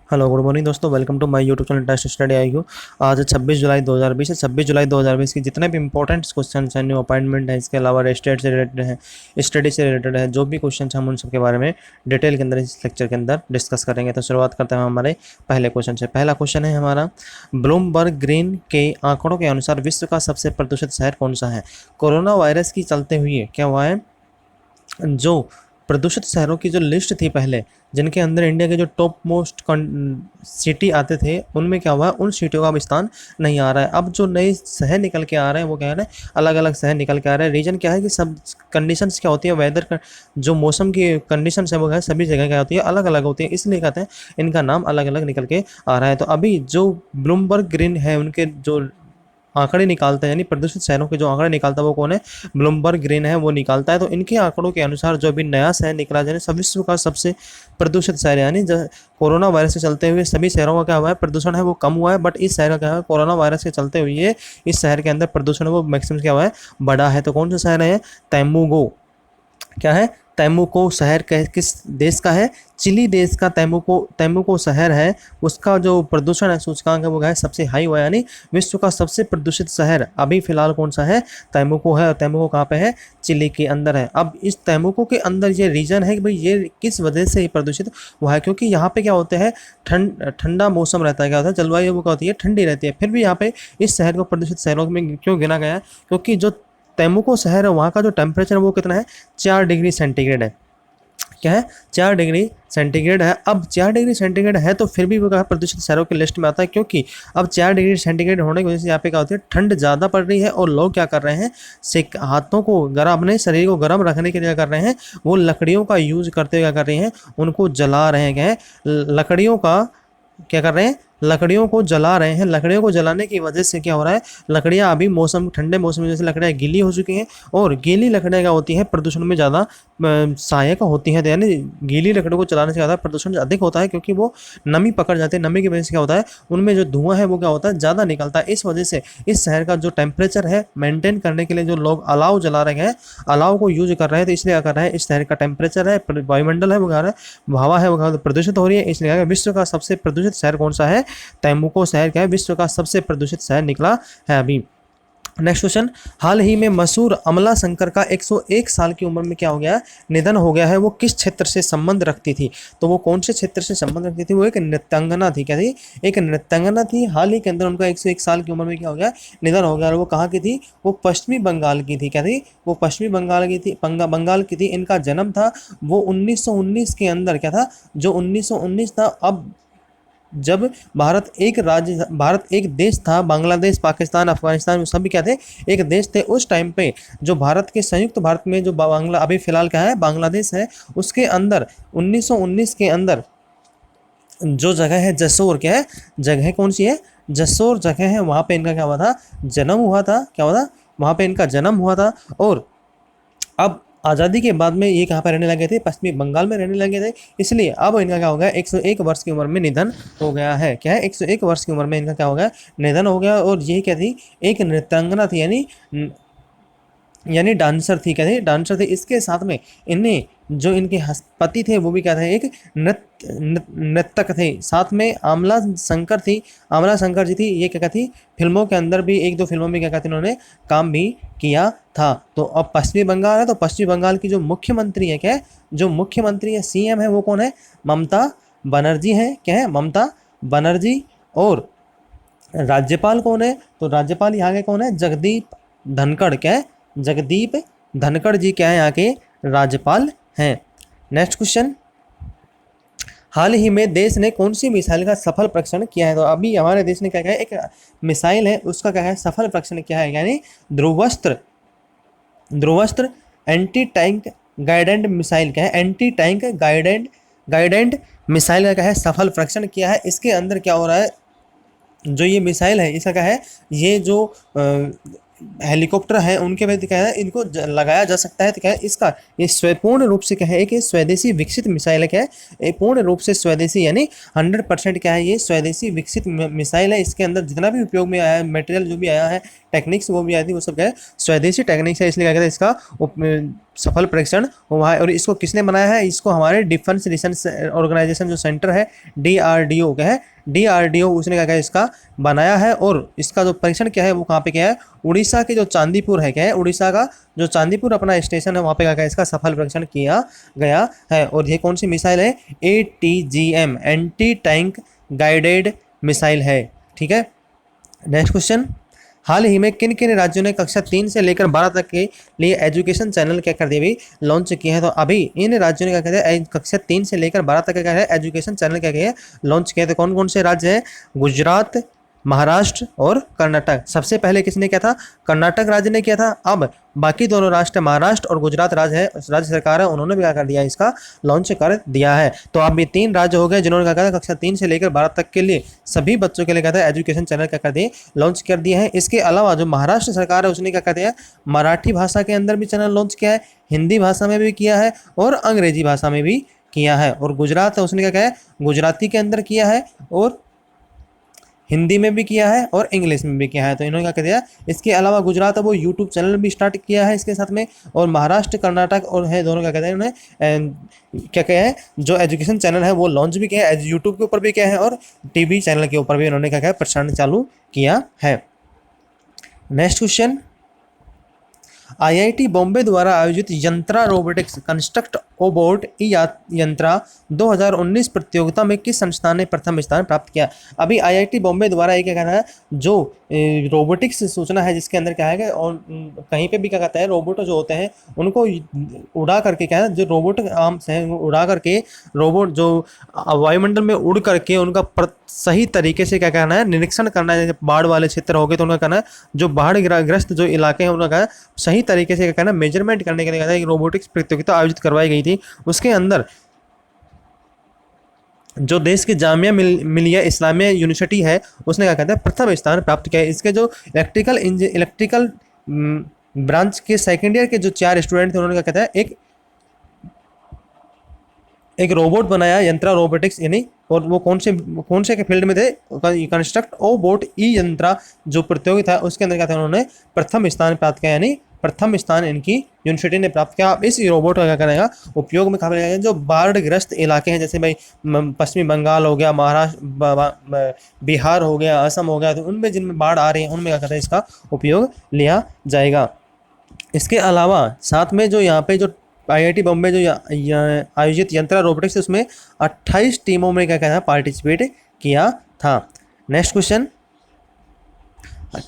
Hello good morning दोस्तों, welcome to my YouTube channel test study I U. आज 26 जुलाई 2020 है। 26 जुलाई 2020 की जितने भी इंपॉर्टेंट क्वेश्चन हैं, न्यू अपॉइंटमेंट है, इसके अलावा स्टेट से रिलेटेड है, स्टडी से रिलेटेड है, जो भी क्वेश्चन हम उन सब के बारे में डिटेल के अंदर इस लेक्चर के अंदर डिस्कस करेंगे। तो शुरुआत करते हैं हमारे पहले क्वेश्चन से। पहला क्वेश्चन है हमारा, ब्लूमबर्ग ग्रीन के आंकड़ों के अनुसार विश्व का सबसे प्रदूषित शहर कौन सा है? कोरोना वायरस की चलते हुए क्या हुआ है, जो प्रदूषित शहरों की जो लिस्ट थी पहले, जिनके अंदर इंडिया के जो टॉप मोस्ट सिटी आते थे, उनमें क्या हुआ, उन सिटियों का अब स्थान नहीं आ रहा है। अब जो नए शहर निकल के आ रहे हैं वो क्या है ना, अलग अलग शहर निकल के आ रहे हैं। रीजन क्या है कि सब कंडीशंस क्या होती है, वेदर का जो मौसम की कंडीशंस है वो है सभी जगह क्या होती है, अलग अलग होती है, इसलिए कहते हैं इनका नाम अलग अलग निकल के आ रहा है। तो अभी जो ब्लूमबर्ग ग्रीन है उनके जो आंकड़े निकालता है, यानी प्रदूषित शहरों के जो आंकड़े निकालता है वो कौन है, ब्लूमबर्ग ग्रीन है, वो निकालता है। तो इनके आंकड़ों के अनुसार जो भी नया शहर निकला, यानी विश्व का सबसे प्रदूषित शहर, यानी कोरोना वायरस से चलते हुए सभी शहरों का क्या हुआ है, प्रदूषण है वो कम हुआ है, बट इस शहर का क्या है, कोरोना वायरस के चलते हुए इस शहर के अंदर प्रदूषण वो मैक्सिमम क्या हुआ है, बढ़ा है। तो कौन सा शहर है? तैमूगो। क्या है? तैमूको शहर किस देश का है? चिली देश का तैमूको शहर है। उसका जो प्रदूषण है सूचकांक है वो है सबसे हाई हुआ, यानी विश्व का सबसे प्रदूषित शहर अभी फिलहाल कौन सा है? तैमूको है। और तैमूको कहाँ पे है? चिली के अंदर है। अब इस तैमूको के अंदर ये रीजन है कि भाई ये किस वजह से ये प्रदूषित हुआ है, क्योंकि यहाँ पे क्या होते हैं, ठंडा मौसम रहता है। क्या होता है, जलवायु वो क्या होती है, ठंडी रहती है। फिर भी यहाँ पे इस शहर को प्रदूषित शहरों में क्यों गिना गया है? क्योंकि जो तैमूको शहर है वहाँ का जो टेम्परेचर वो कितना है, 4 डिग्री सेंटीग्रेड है। क्या है? 4 डिग्री सेंटीग्रेड है। अब 4 डिग्री सेंटीग्रेड है तो फिर भी वो क्या प्रदूषित शहरों की लिस्ट में आता है, क्योंकि अब 4 डिग्री सेंटीग्रेड होने की वजह से यहाँ पे क्या होती है, ठंड ज़्यादा पड़ रही है। और लोग क्या कर रहे हैं, हाथों को गर्म, अपने शरीर को गर्म रखने के लिए क्या कर रहे हैं, वो लकड़ियों का यूज करते हुए क्या कर रहे हैं, उनको जला रहे हैं। क्या है? लकड़ियों का क्या कर रहे हैं, लकड़ियों को जला रहे हैं। लकड़ियों को जलाने की वजह से क्या हो रहा है, लकड़ियां अभी मौसम ठंडे मौसम में जैसे लकड़ियां गीली हो चुकी हैं, और गीली लकड़ियां क्या होती हैं, प्रदूषण में ज़्यादा सहायक होती हैं। तो यानी गीली लकड़ियों को जलाने से ज़्यादा प्रदूषण अधिक होता है, क्योंकि वो नमी पकड़ जाते हैं। नमी की वजह से क्या होता है, उनमें जो धुआं है वो क्या होता है, ज़्यादा निकलता है। इस वजह से इस शहर का जो टेम्परेचर है मेंटेन करने के लिए जो लोग अलाव जला रहे हैं, अलाव को यूज कर रहे हैं, तो इसलिए क्या कर रहे हैं, इस शहर का टेम्परेचर है, वायुमंडल है वो क्या है, हवा है वो प्रदूषित हो रही है। इसलिए विश्व का सबसे प्रदूषित शहर कौन सा है? तैमूको शहर क्या है, विश्व का सबसे प्रदूषित शहर निकला है अभी। नेक्स्ट क्वेश्चन, हाल ही में मशहूर अमला शंकर का 101 साल की उम्र में क्या हो गया, निधन हो गया है। वो किस क्षेत्र से संबंध रखती थी? तो वो कौन से क्षेत्र से संबंध रखती थी? वो एक नृत्यांगना थी। क्या थी? एक नृत्यांगना थी। हाल ही के अंदर उनका 101 साल की उम्र में क्या हो गया, निधन हो गया। और वो कहाँ की थी? वो पश्चिमी बंगाल की थी। क्या थी? वो पश्चिमी बंगाल की थी, बंगाल की थी। इनका जन्म था वो 1919 के अंदर। क्या था? जो 1919 था। अब जब भारत एक देश था, बांग्लादेश, पाकिस्तान, अफगानिस्तान सभी क्या थे, एक देश थे उस टाइम पे। जो भारत के संयुक्त भारत में जो बांग्ला अभी फिलहाल क्या है, बांग्लादेश है, उसके अंदर 1919 के अंदर जो जगह है जसोर, क्या है, जगह कौन सी है, जसोर जगह है, वहाँ पे इनका क्या हुआ था, जन्म हुआ था। क्या हुआ था? वहाँ पे इनका जन्म हुआ था। और अब आज़ादी के बाद में ये कहाँ पर रहने लगे थे, पश्चिमी बंगाल में रहने लगे थे। इसलिए अब इनका क्या हो गया, 101 वर्ष की उम्र में निधन हो गया है। क्या है? 101 वर्ष की उम्र में इनका क्या हो गया, निधन हो गया। और ये क्या थी, एक नृत्यांगना थी, यानी डांसर थी। क्या थी? डांसर थे। इसके साथ में इन्हें जो इनके पति थे वो भी क्या थे, एक नृत्यक थे। साथ में आमला शंकर थी, आमला शंकर जी थी। ये क्या थी, फिल्मों के अंदर भी एक दो फिल्मों में क्या कहते हैं, उन्होंने काम भी किया था। तो अब पश्चिमी बंगाल है, तो पश्चिमी बंगाल की जो मुख्यमंत्री है, क्या है, जो मुख्यमंत्री है, सीएम है, वो कौन है, ममता बनर्जी है। क्या है? ममता बनर्जी। और राज्यपाल कौन है? तो राज्यपाल यहाँ के कौन है, जगदीप धनखड़। क्या है? जगदीप धनखड़ जी क्या है, यहाँ के राज्यपाल हैं। नेक्स्ट क्वेश्चन, हाल ही में देश ने कौन सी मिसाइल का सफल परीक्षण किया है? तो अभी हमारे देश ने क्या किया है, एक मिसाइल है उसका क्या है, सफल परीक्षण किया है, यानी Dhruvastra. Dhruvastra anti tank guided missile. क्या है? एंटी टैंक गाइडेंट मिसाइल का क्या है, सफल परीक्षण किया है। इसके अंदर क्या हो रहा है, जो ये मिसाइल है इसका क्या है, ये जो हेलीकॉप्टर है उनके पे क्या है इनको लगाया जा सकता है। तो क्या है इसका ये पूर्ण रूप से क्या है एक स्वदेशी विकसित मिसाइल है। क्या है ये पूर्ण रूप से स्वदेशी यानी 100% क्या है ये स्वदेशी विकसित मिसाइल है। इसके अंदर जितना भी उपयोग में आया है मटेरियल जो भी आया है टेक्निक्स वो भी आई थी वो सब क्या है स्वदेशी टेक्निक्स है। इसलिए क्या कहते हैं इसका सफल परीक्षण हुआ है। और इसको किसने बनाया है, इसको हमारे डिफेंस रिसर्च ऑर्गेनाइजेशन जो सेंटर है DRDO क्या है DRDO उसने क्या है इसका बनाया है। और इसका जो परीक्षण क्या है वो कहाँ पे क्या है उड़ीसा के जो चांदीपुर है क्या है उड़ीसा का जो चांदीपुर अपना स्टेशन है वहाँ पे क्या है इसका सफल परीक्षण किया गया है। और ये कौन सी मिसाइल है ATGM anti tank guided missile है। ठीक है, नेक्स्ट क्वेश्चन, हाल ही में किन किन राज्यों ने कक्षा 3 से लेकर 12 तक के लिए एजुकेशन चैनल क्या कर दिया अभी लॉन्च किया है। तो अभी इन राज्यों ने क्या कहते हैं कक्षा 3 से लेकर 12 तक का क्या है एजुकेशन चैनल क्या किया लॉन्च किया। तो कौन कौन से राज्य हैं, गुजरात, महाराष्ट्र और कर्नाटक। सबसे पहले किसने किया था, कर्नाटक राज्य ने किया था। अब बाकी दोनों राष्ट्र महाराष्ट्र और गुजरात राज्य सरकार है उन्होंने भी क्या कर दिया इसका लॉन्च कर दिया है। तो अब ये 3 राज्य हो गए जिन्होंने क्या कहा कक्षा 3 से लेकर 12 तक के लिए सभी बच्चों के लिए कहता है एजुकेशन चैनल क्या कर दिए लॉन्च कर दिए हैं। इसके अलावा जो महाराष्ट्र सरकार है उसने क्या कर दिया मराठी भाषा के अंदर भी चैनल लॉन्च किया है, हिंदी भाषा में भी किया है और अंग्रेजी भाषा में भी किया है। और गुजरात है उसने क्या कहा गुजराती के अंदर किया है और हिंदी में भी किया है और इंग्लिश में भी किया है। तो इन्होंने क्या कर दिया, इसके अलावा गुजरात है वो यूट्यूब चैनल भी स्टार्ट किया है इसके साथ में। और महाराष्ट्र कर्नाटक और है दोनों क्या कहते हैं उन्होंने क्या किया है जो एजुकेशन चैनल है वो लॉन्च भी किया है, यूट्यूब के ऊपर भी किया है और टीवी चैनल के ऊपर भी उन्होंने क्या किया प्रसारण चालू किया है। नेक्स्ट क्वेश्चन, IIT बॉम्बे द्वारा आयोजित यंत्रा रोबोटिक्स कंस्ट्रक्ट ओबोट यंत्रा 2019 प्रतियोगिता में किस संस्थान ने प्रथम स्थान प्राप्त किया। अभी IIT बॉम्बे द्वारा एक क्या कहना है जो रोबोटिक्स सूचना है जिसके अंदर क्या है और कहीं पे भी क्या कहता है रोबोट जो होते हैं उनको उड़ा करके क्या है जो रोबोट आर्म्स हैं उड़ा करके रोबोट जो वायुमंडल में उड़ करके उनका सही तरीके से क्या कहना है निरीक्षण करना है। जैसे बाढ़ वाले क्षेत्र हो गए तो उनका कहना है जो बाढ़ ग्रस्त जो इलाके हैं उनका सही तरीके से क्या कहना मेजरमेंट करने के लिए कहना है रोबोटिक्स प्रतियोगिता आयोजित करवाई गई थी। उसके अंदर जो देश की जामिया मिलिया इस्लामिया यूनिवर्सिटी है उसने क्या कहता है प्रथम स्थान प्राप्त किया है। इसके जो इलेक्ट्रिकल ब्रांच के सेकेंड ईयर के जो 4 स्टूडेंट थे उन्होंने क्या कहता है एक रोबोट बनाया यंत्रा रोबोटिक्स यानी और वो कौन से के फील्ड में थे कंस्ट्रक्ट ओबोट यंत्रा जो प्रतियोगिता है उसके अंदर क्या था उन्होंने प्रथम स्थान प्राप्त किया यानी प्रथम स्थान इनकी यूनिवर्सिटी ने प्राप्त किया। अब इस रोबोट का क्या करेगा उपयोग में काफी जो बाढ़ग्रस्त इलाके हैं जैसे भाई पश्चिमी बंगाल हो गया, महाराष्ट्र बिहार हो गया, असम हो गया, तो उनमें जिनमें बाढ़ आ रही है उनमें क्या कहता है इसका उपयोग लिया जाएगा। इसके अलावा साथ में जो यहाँ पे जो IIT बॉम्बे जो आयोजित यंत्रा रोबोटिक्स उसमें 28 टीमों में क्या कहना है पार्टिसिपेट किया था। नेक्स्ट क्वेश्चन,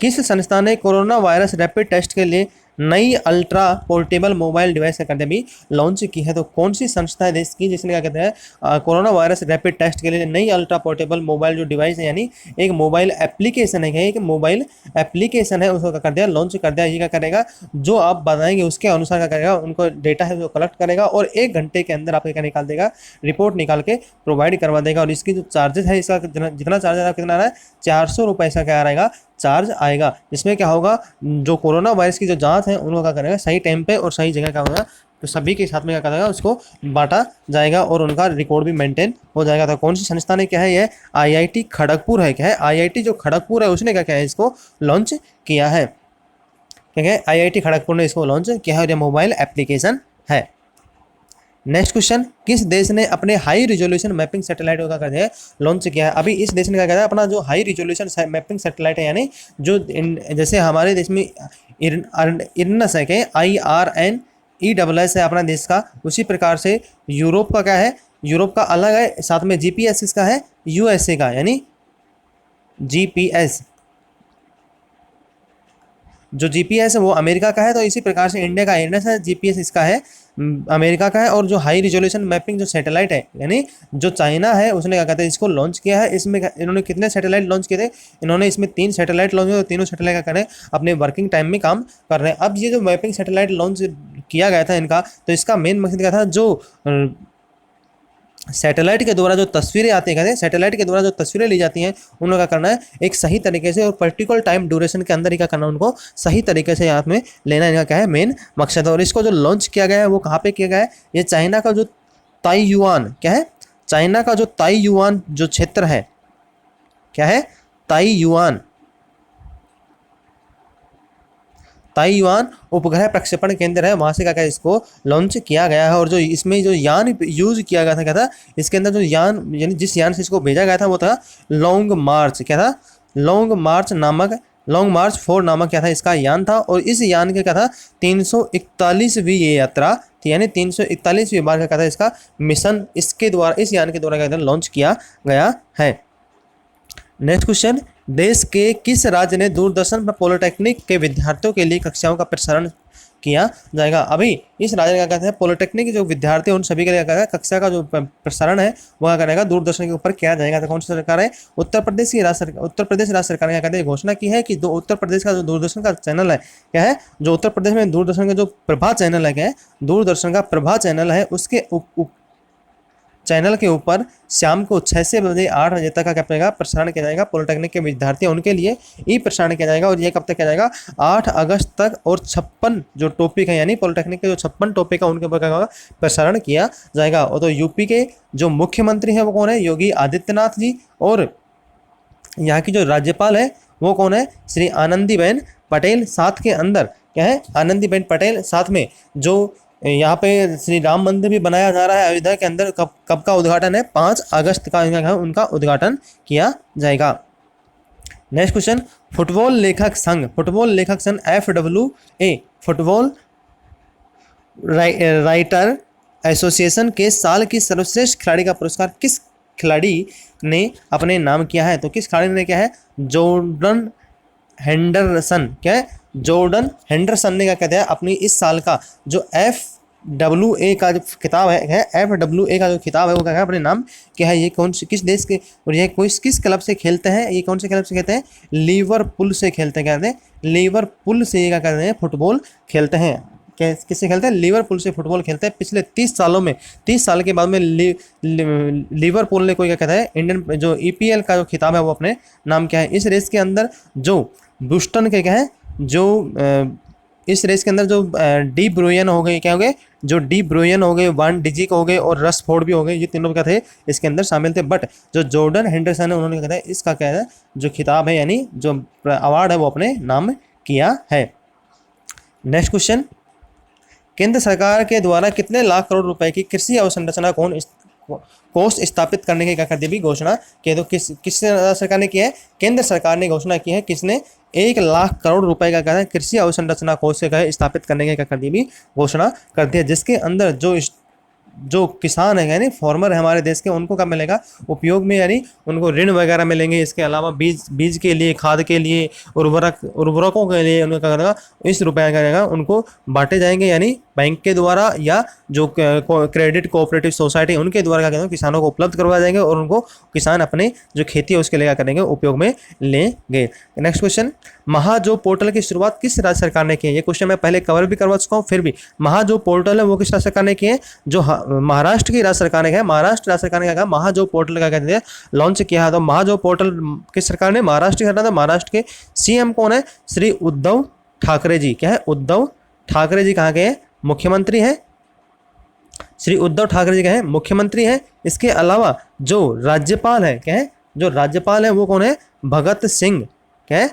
किस संस्था ने कोरोना वायरस रैपिड टेस्ट के लिए नई अल्ट्रा पोर्टेबल मोबाइल डिवाइस क्या करते हैं अभी लॉन्च की है। तो कौन सी संस्था है देश की जिसने क्या कहते हैं कोरोना वायरस रैपिड टेस्ट के लिए नई अल्ट्रा पोर्टेबल मोबाइल जो डिवाइस है यानी एक मोबाइल एप्लीकेशन है एक मोबाइल एप्लीकेशन है उसको क्या कर दिया लॉन्च कर दिया। ये क्या करेगा जो आप बताएंगे उसके अनुसार क्या करेगा उनको डेटा है जो कलेक्ट करेगा और 1 घंटे के अंदर आपको क्या निकाल देगा रिपोर्ट निकाल के प्रोवाइड करवा देगा। और इसकी जो चार्जेस है इसका जितना चार्ज है कितना आ रहा है 400 रुपये का क्या आएगा चार्ज आएगा। इसमें क्या होगा जो कोरोना वायरस की जो जांच है उनको क्या करेगा सही टाइम पे और सही जगह क्या होगा तो सभी के साथ में क्या करेगा उसको बांटा जाएगा और उनका रिकॉर्ड भी मेंटेन हो जाएगा। तो कौन सी संस्था ने क्या है ये IIT खड़गपुर है क्या है IIT जो खड़गपुर है उसने क्या किया है इसको लॉन्च किया है क्या है IIT खड़गपुर ने इसको लॉन्च किया है और ये मोबाइल एप्लीकेशन है। नेक्स्ट क्वेश्चन, किस देश ने अपने हाई रिजोल्यूशन मैपिंग सैटेलाइट का कर दिया लॉन्च किया है। अभी इस देश ने क्या किया अपना जो हाई रिजोल्यूशन मैपिंग सैटेलाइट है यानी जो जैसे हमारे देश में IRNS है क्या IRNESS है अपना देश का, उसी प्रकार से यूरोप का क्या है यूरोप का अलग है, साथ में GPS इसका है USA का यानी GPS जो GPS है वो अमेरिका का है। तो इसी प्रकार से इंडिया का IRNS है, GPS इसका है अमेरिका का है। और जो हाई रिजोल्यूशन मैपिंग जो सैटेलाइट है यानी जो चाइना है उसने क्या कहते हैं इसको लॉन्च किया है। इसमें इन्होंने कितने सैटेलाइट लॉन्च किए थे, इन्होंने इसमें 3 सैटेलाइट लॉन्च किए, तीनों सैटेलाइट क्या कर रहे हैं अपने वर्किंग टाइम में काम कर रहे हैं। अब ये जो मैपिंग सैटेलाइट लॉन्च किया गया था इनका तो इसका मेन मकसद क्या था जो सैटेलाइट के द्वारा जो तस्वीरें आती हैं, कहते हैं सैटेलाइट के द्वारा जो तस्वीरें ली जाती हैं उनको क्या करना है, एक सही तरीके से और पर्टिकुलर टाइम ड्यूरेशन के अंदर ही क्या करना है, उनको सही तरीके से हाथ में लेना, इनका क्या है मेन मकसद है। और इसको जो लॉन्च किया गया है वो कहाँ पे किया गया है, ये चाइना का जो ताइयुआन, क्या है, चाइना का जो ताइयुआन जो क्षेत्र है, क्या है, ताइयुआन, ताइवान उपग्रह प्रक्षेपण केंद्र है, वहां से क्या है इसको लॉन्च किया गया है। और जो इसमें जो यान यूज किया गया था, क्या था, इसके अंदर जो यान यानी जिस यान से इसको भेजा गया था वो था लॉन्ग मार्च, क्या था, लॉन्ग मार्च नामक, लॉन्ग मार्च 4 नामक क्या था इसका यान था। और इस यान के क्या था 341वीं ये यात्रा थी, यानी 341वीं बार का क्या था इसका मिशन, इसके द्वारा, इस यान के द्वारा क्या था लॉन्च किया गया है। नेक्स्ट क्वेश्चन, देश के किस राज्य ने दूरदर्शन पर पॉलिटेक्निक के विद्यार्थियों के लिए कक्षाओं का प्रसारण किया जाएगा। अभी इस राज्य का कहते हैं पॉलिटेक्निक के जो विद्यार्थी उन सभी के लिए क्या कक्षा का जो प्रसारण है वो क्या करेगा, दूरदर्शन के ऊपर किया जाएगा। तो कौन सी सरकार है, उत्तर प्रदेश की राज्य सरकार, उत्तर प्रदेश राज्य सरकार ने क्या कहते हैं घोषणा की है कि उत्तर प्रदेश का जो दूरदर्शन का चैनल है, क्या है, जो उत्तर प्रदेश में दूरदर्शन का जो प्रभा चैनल है, क्या है, दूरदर्शन का प्रभा चैनल है, उसके चैनल के ऊपर शाम को 6 से बजे 8 बजे तक का क्या करेगा प्रसारण किया जाएगा। पॉलिटेक्निक के विद्यार्थी उनके लिए ई प्रसारण किया जाएगा। और ये कब तक किया जाएगा, 8 अगस्त तक। और 56 जो टॉपिक है, यानी पॉलिटेक्निक के जो 56 टॉपिक है उनके ऊपर क्या होगा प्रसारण किया जाएगा। और तो यूपी के जो मुख्यमंत्री हैं वो कौन है, योगी आदित्यनाथ जी। और यहाँ की जो राज्यपाल है वो कौन है, श्री आनंदीबेन पटेल। साथ के अंदर क्या है, आनंदीबेन पटेल। साथ में जो यहाँ पे श्री राम मंदिर भी बनाया जा रहा है अयोध्या के अंदर, कब का उद्घाटन है, 5 अगस्त का उनका उद्घाटन किया जाएगा। नेक्स्ट क्वेश्चन, फुटबॉल लेखक संघ, फुटबॉल लेखक संघ FWA, फुटबॉल राइटर एसोसिएशन के साल की सर्वश्रेष्ठ खिलाड़ी का पुरस्कार किस खिलाड़ी ने अपने नाम किया है। तो किस खिलाड़ी ने क्या है, जॉर्डन हेंडरसन, क्या है, जॉर्डन हेंडरसन ने क्या कहते हैं अपनी इस साल का जो FWA का जो खिताब है, FWA का जो खिताब है वो क्या है अपने नाम क्या है। ये कौन से किस देश के और ये किस क्लब से खेलते हैं, ये कौन से क्लब से खेलते हैं, लिवरपूल से खेलते हैं, क्या कहते हैं, लिवरपूल से क्या कहते हैं फुटबॉल खेलते हैं। किससे खेलते हैं, लिवरपूल से फुटबॉल खेलते हैं। पिछले 30 सालों में, 30 साल के बाद में लिवरपूल ने कोई क्या कहता है इंडियन जो EPL का जो खिताब है वो अपने नाम क्या है। इस रेस के अंदर जो ब्रूस्टन के क्या है, जो इस रेस के अंदर जो डी ब्रुयन हो गए, क्या हो गए, जो डी ब्रुयन हो गए, वान डिजिक हो गए और रशफोर्ड भी हो गए, ये तीनों क्या थे इसके अंदर शामिल थे। बट जो जॉर्डन हेंडरसन है उन्होंने क्या है इसका क्या है जो खिताब है यानी जो अवार्ड है वो अपने नाम किया है। नेक्स्ट क्वेश्चन, केंद्र सरकार के द्वारा कितने लाख करोड़ रुपए की कृषि अवसंरचना कोष स्थापित करने की क्या कर दी भी घोषणा की। तो किस सरकार ने की है, केंद्र सरकार ने घोषणा की है, किसने, 1 लाख करोड़ रुपए का क्या है कृषि अवसंरचना कोष से स्थापित करने की क्या कर दी भी घोषणा कर दी है। जिसके अंदर जो किसान है यानी फार्मर है हमारे देश के, उनको क्या मिलेगा उपयोग में, यानी उनको ऋण वगैरह मिलेंगे। इसके अलावा बीज के लिए, खाद के लिए, उर्वरकों के लिए उनको क्या करेगा इस रुपया करेगा उनको बांटे जाएंगे, यानी बैंक के द्वारा या जो क्रेडिट कोऑपरेटिव सोसाइटी उनके द्वारा क्या करेंगे किसानों को उपलब्ध करवा जाएंगे और उनको किसान अपने जो खेती है उसके लिए क्या करेंगे उपयोग में लेंगे। नेक्स्ट क्वेश्चन, महाजॉब पोर्टल की शुरुआत किस राज्य सरकार ने की है। ये क्वेश्चन मैं पहले कवर भी करवा चुका हूँ, फिर भी महाजॉब पोर्टल है वो किस राज्य सरकार ने की है, जो महाराष्ट्र की राज्य सरकार ने किया। महाराष्ट्र राज्य सरकार ने क्या महाजॉब पोर्टल का कहते हैं लॉन्च किया है। तो महाजॉब पोर्टल किस सरकार ने, महाराष्ट्र की सरकार ने। महाराष्ट्र के CM कौन है, श्री उद्धव ठाकरे जी। क्या है, उद्धव ठाकरे जी कहाँ के हैं, मुख्यमंत्री हैं। श्री उद्धव ठाकरे जी क्या है, मुख्यमंत्री हैं। इसके अलावा जो राज्यपाल है, क्या है, जो राज्यपाल है वो कौन है, भगत सिंह, क्या है,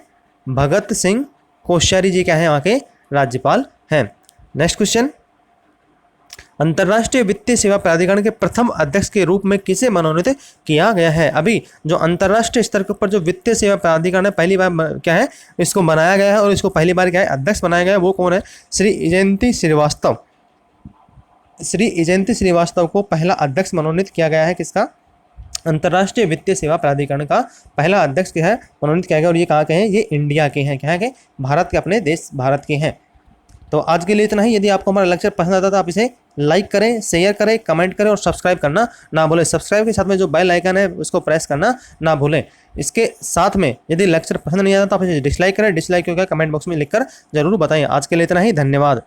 भगत सिंह कोश्यारी जी क्या है वहाँ के राज्यपाल हैं। नेक्स्ट क्वेश्चन, अंतर्राष्ट्रीय वित्तीय सेवा प्राधिकरण के प्रथम अध्यक्ष के रूप में किसे मनोनीत किया गया है। अभी जो अंतर्राष्ट्रीय स्तर के ऊपर जो वित्तीय सेवा प्राधिकरण है पहली बार क्या है इसको बनाया गया है और इसको पहली बार क्या है अध्यक्ष बनाया गया है, वो कौन है, श्री इजेंती श्रीवास्तव। श्री इजेंती श्रीवास्तव को पहला अध्यक्ष मनोनीत किया गया है, किसका, अंतर्राष्ट्रीय वित्तीय सेवा प्राधिकरण का पहला अध्यक्ष क्या है मनोनीत किया गया। और ये कहाँ के हैं, ये इंडिया के हैं, क्या के, भारत के, अपने देश भारत के हैं। तो आज के लिए इतना ही। यदि आपको हमारा लेक्चर पसंद आता तो आप इसे लाइक करें, शेयर करें, कमेंट करें और सब्सक्राइब करना ना भूलें। सब्सक्राइब के साथ में जो बेल आइकन है उसको प्रेस करना ना भूलें। इसके साथ में यदि लेक्चर पसंद नहीं आता तो आप इसे डिसलाइक करें, डिसलाइक क्यों क्या कमेंट बॉक्स में लिखकर जरूर बताएं। आज के लिए इतना ही, धन्यवाद।